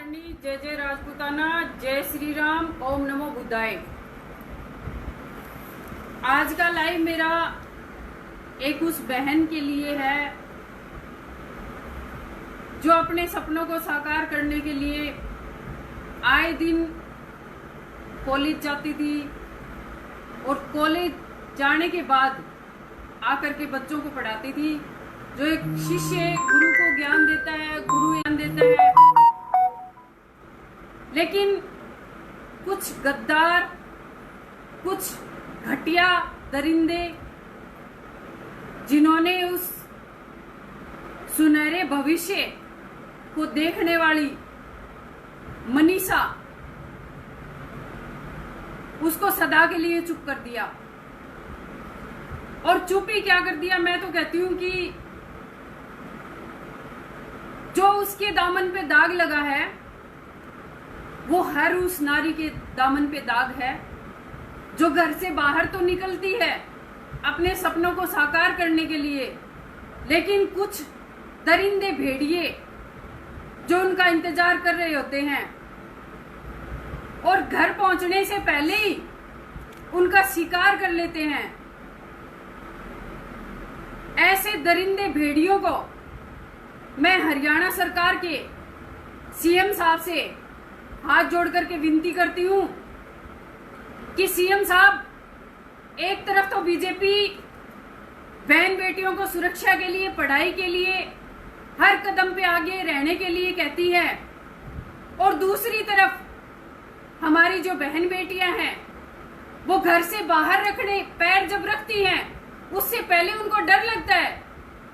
कारणी, जय जय राजपूताना, जय श्री राम, ओम नमो बुद्धाय। आज का लाइव मेरा एक उस बहन के लिए है जो अपने सपनों को साकार करने के लिए आए दिन कॉलेज जाती थी और कॉलेज जाने के बाद आकर के बच्चों को पढ़ाती थी। जो एक शिष्य गुरु को ज्ञान देता है, गुरु ज्ञान देता है, लेकिन कुछ गद्दार, कुछ घटिया दरिंदे जिन्होंने उस सुनहरे भविष्य को देखने वाली मनीषा, उसको सदा के लिए चुप कर दिया। और चुप ही क्या कर दिया, मैं तो कहती हूं कि जो उसके दामन पे दाग लगा है वो हर उस नारी के दामन पे दाग है जो घर से बाहर तो निकलती है अपने सपनों को साकार करने के लिए, लेकिन कुछ दरिंदे भेड़िए जो उनका इंतजार कर रहे होते हैं और घर पहुंचने से पहले ही उनका शिकार कर लेते हैं। ऐसे दरिंदे भेड़ियों को मैं हरियाणा सरकार के सीएम साहब से हाथ जोड़ करके विनती करती हूं कि सीएम साहब, एक तरफ तो बीजेपी बहन बेटियों को सुरक्षा के लिए, पढ़ाई के लिए, हर कदम पे आगे रहने के लिए कहती है, और दूसरी तरफ हमारी जो बहन बेटियां हैं वो घर से बाहर रखने पैर जब रखती हैं उससे पहले उनको डर लगता है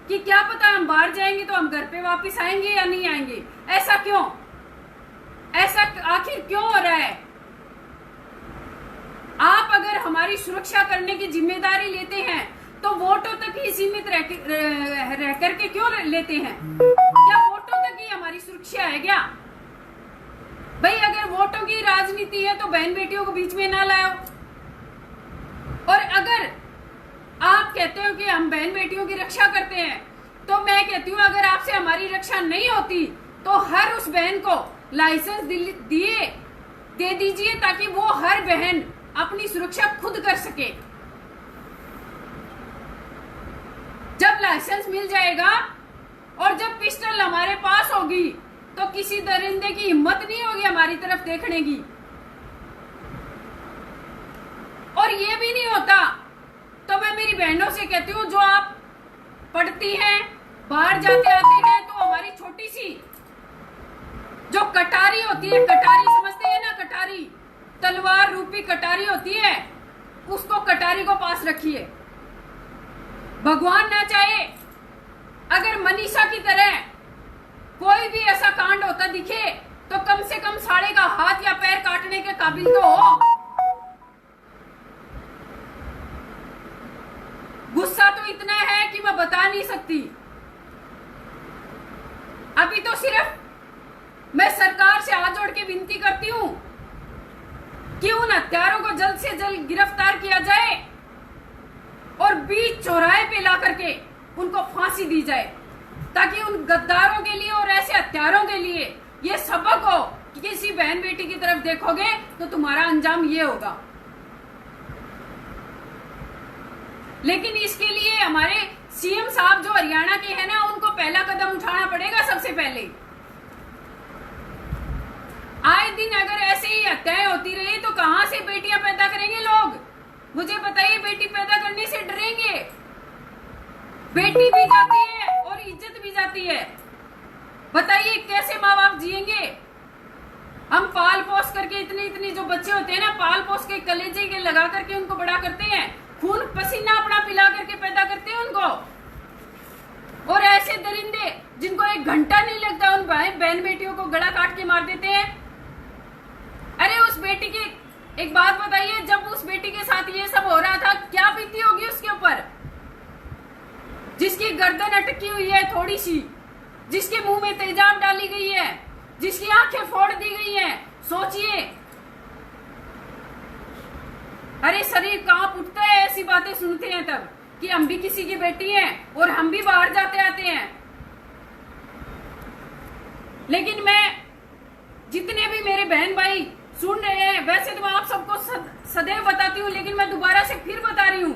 कि क्या पता हम बाहर जाएंगे तो हम घर पे वापस आएंगे या नहीं आएंगे। ऐसा क्यों? ऐसा आखिर क्यों हो रहा है? आप अगर हमारी सुरक्षा करने की जिम्मेदारी लेते हैं तो वोटों तक ही सीमित रह करके क्यों लेते हैं? क्या वोटों तक ही हमारी सुरक्षा है क्या? भाई, अगर वोटों की राजनीति है तो बहन बेटियों को बीच में ना लाओ। और अगर आप कहते हो कि हम बहन बेटियों की रक्षा करते हैं, तो मैं कहती हूँ अगर आपसे हमारी रक्षा नहीं होती तो हर उस बहन को लाइसेंस दे दीजिए ताकि वो हर बहन अपनी सुरक्षा खुद कर सके। जब लाइसेंस मिल जाएगा और जब पिस्टल हमारे पास होगी तो किसी दरिंदे की हिम्मत नहीं होगी हमारी तरफ देखने की। और ये भी नहीं होता तो मैं मेरी बहनों से कहती हूँ, जो आप पढ़ती हैं, बाहर जाते आते हैं, तो हमारी छोटी सी जो कटारी होती है, कटारी समझते हैं ना, कटारी तलवार रूपी कटारी होती है, उसको कटारी को पास रखिए। भगवान ना चाहे अगर मनीषा की तरह कोई भी ऐसा कांड होता दिखे तो कम से कम साले का हाथ या पैर काटने के काबिल तो हो। गुस्सा तो इतना है कि मैं बता नहीं सकती। अभी तो सिर्फ मैं सरकार से हाथ जोड़ के विनती करती हूं कि उन हत्यारों को जल्द से जल्द गिरफ्तार किया जाए और बीच चौराहे पे ला करके उनको फांसी दी जाए, ताकि उन गद्दारों के लिए और ऐसे हत्यारों के लिए ये सबक हो कि किसी बहन बेटी की तरफ देखोगे तो तुम्हारा अंजाम ये होगा। लेकिन इसके लिए हमारे सीएम साहब जो हरियाणा के हैं ना, उनको पहला कदम उठाना पड़ेगा। सबसे पहले आए दिन अगर ऐसे ही हत्याएं होती रही तो कहां से बेटियां पैदा करेंगे लोग? मुझे बताइए, बेटी पैदा करने से डरेंगे? बेटी भी जाती है और इज्जत भी जाती है। बताइए कैसे माँ बाप जिएंगे? हम पाल पोस करके इतने जो बच्चे होते हैं ना, पाल पोस के कलेजे के लगा करके उनको बड़ा करते हैं, खून पसीना अपना पिला करके पैदा करते हैं उनको। और ऐसे दरिंदे जिनको एक घंटा नहीं लगता उन बहन बेटियों को गला काट के मार देते हैं। अरे उस बेटी की एक बात बताइए, जब उस बेटी के साथ ये सब हो रहा था क्या बीती होगी उसके ऊपर? जिसकी गर्दन अटकी हुई है थोड़ी सी, जिसके मुंह में तेजाब डाली गई है, जिसकी आंखें फोड़ दी गई हैं, सोचिए। अरे शरीर कांप उठता है ऐसी बातें सुनते हैं तब कि हम भी किसी की बेटी हैं और हम भी बाहर जाते आते हैं। लेकिन मैं बहन भाई सुन रहे हैं, वैसे तो मैं आप सबको सदैव बताती हूँ, लेकिन मैं दोबारा से फिर बता रही हूँ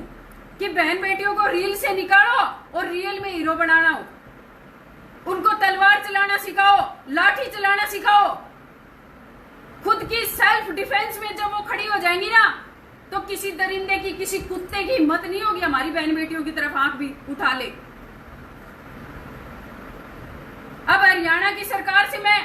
कि बहन बेटियों को रील से निकालो और रियल में हीरो बनाना हो। उनको तलवार चलाना सिखाओ, लाठी चलाना सिखाओ। खुद की सेल्फ डिफेंस में जब वो खड़ी हो जाएंगी ना, तो किसी दरिंदे की, किसी कुत्ते की हिम्मत नहीं होगी हमारी बहन बेटियों की तरफ आंख भी उठा ले। अब हरियाणा की सरकार से मैं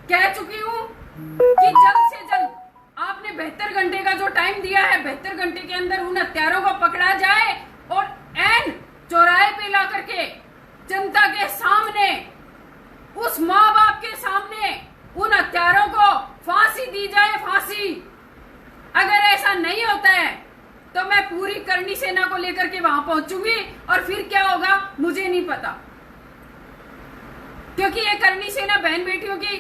कह चुकी हूं कि जल्द से जल्द आपने 72 घंटे का जो टाइम दिया है, 72 घंटे के अंदर उन हत्यारों को पकड़ा जाए और एन चौराहे पे ला करके जनता के सामने, उस माँ बाप के सामने उन हत्यारों को फांसी दी जाए, फांसी। अगर ऐसा नहीं होता है तो मैं पूरी करनी सेना को लेकर के वहां पहुंचूंगी और फिर क्या होगा मुझे नहीं पता, क्योंकि ये करनी सेना बहन बेटियों की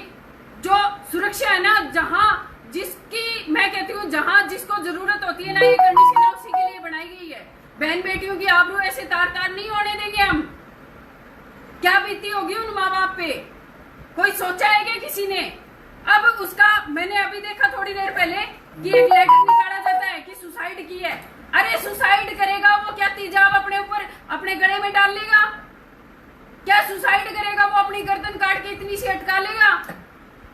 जो सुरक्षा है ना, जहां जिसकी मैं कहती हूँ जहां जिसको जरूरत होती है ना, ये करनी सेना उसी के लिए बनाई गई है। बहन बेटियों की आबरू ऐसे तार तार नहीं होने देंगे हम। क्या बीती होगी उन माँ बाप पे, कोई सोचा है क्या किसी ने? अब उसका मैंने अभी देखा थोड़ी देर पहले कि एक लेटर निकाला जाता है कि सुसाइड की है। अरे सुसाइड करेगा वो क्या तेजाब अपने ऊपर अपने गले में डाल लेगा? क्या सुसाइड करेगा वो अपनी गर्दन काट के इतनी सी अटका लेगा?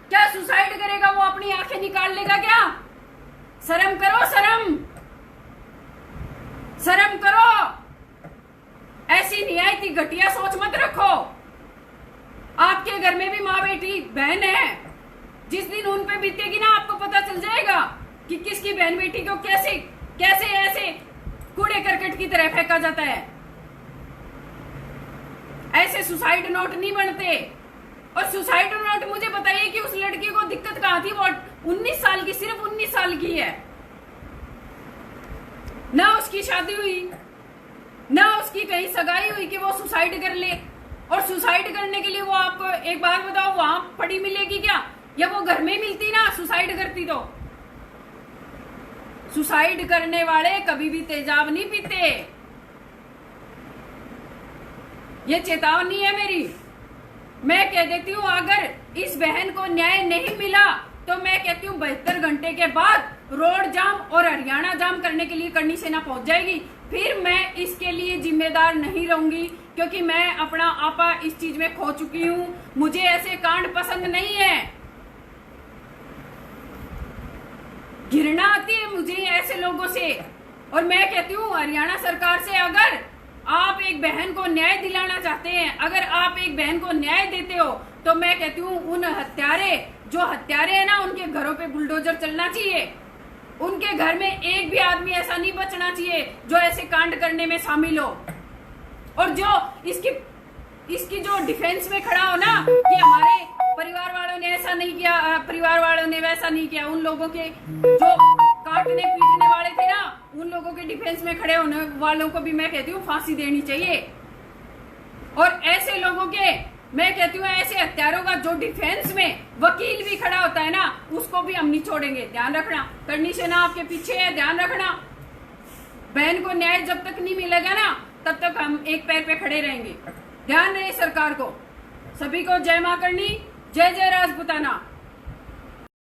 क्या सुसाइड करेगा वो अपनी आंखें निकाल लेगा क्या? शर्म करो, शर्म शर्म करो। ऐसी निहायती घटिया सोच मत रखो। आपके घर में भी माँ बेटी बहन है, जिस दिन उन पे बीतेगी ना आपको पता चल जाएगा कि किसकी बहन बेटी को कैसे कैसे ऐसे कूड़े करकट की तरह फेंका जाता है। ऐसे सुसाइड नोट नहीं बनते। और सुसाइड नोट मुझे बताइए कि उस लड़की को दिक्कत कहां थी? वो 19 साल की, सिर्फ 19 साल की है, ना उसकी शादी हुई, ना उसकी कहीं सगाई हुई कि वो सुसाइड कर ले। और सुसाइड करने के लिए वो आपको एक बात बताओ, वहां पड़ी मिलेगी क्या? या वो घर में मिलती ना सुसाइड करती? तो सुसाइड करने वाले कभी भी तेजाब नहीं पीते। ये चेतावनी है मेरी। मैं कह देती हूँ अगर इस बहन को न्याय नहीं मिला तो मैं कहती हूँ 72 घंटे के बाद रोड जाम और हरियाणा जाम करने के लिए करनी सेना पहुंच जाएगी। फिर मैं इसके लिए जिम्मेदार नहीं रहूंगी, क्योंकि मैं अपना आपा इस चीज में खो चुकी हूँ। मुझे ऐसे कांड पसंद नहीं है, घृणा आती है मुझे ऐसे लोगों से। और मैं कहती हूँ हरियाणा सरकार से, अगर आप एक बहन को न्याय दिलाना चाहते हैं, अगर आप एक बहन को न्याय देते हो, तो मैं कहती हूँ उन जो हत्यारे हैं ना, उनके घरों पे बुलडोजर चलना चाहिए। उनके घर में एक भी आदमी ऐसा नहीं बचना चाहिए जो ऐसे कांड करने में शामिल हो। और जो इसकी जो डिफेंस में खड़ा हो ना कि हमारे परिवार वालों ने ऐसा नहीं किया, परिवार वालों ने वैसा नहीं किया, उन लोगों के जो काटने पीटने वाले थे ना, उन लोगों के डिफेंस में खड़े होने वालों को भी मैं कहती हूँ फांसी देनी चाहिए। और ऐसे लोगों के मैं कहती हूँ ऐसे हत्यारों का जो डिफेंस में वकील भी खड़ा होता है ना, उसको भी हम नहीं छोड़ेंगे। ध्यान रखना, करनी सेना आपके पीछे है, ध्यान रखना। बहन को न्याय जब तक नहीं मिलेगा ना, तब तक हम एक पैर पे खड़े रहेंगे। ध्यान रहे सरकार को। सभी को जय मां करनी, जय जय राजपूताना।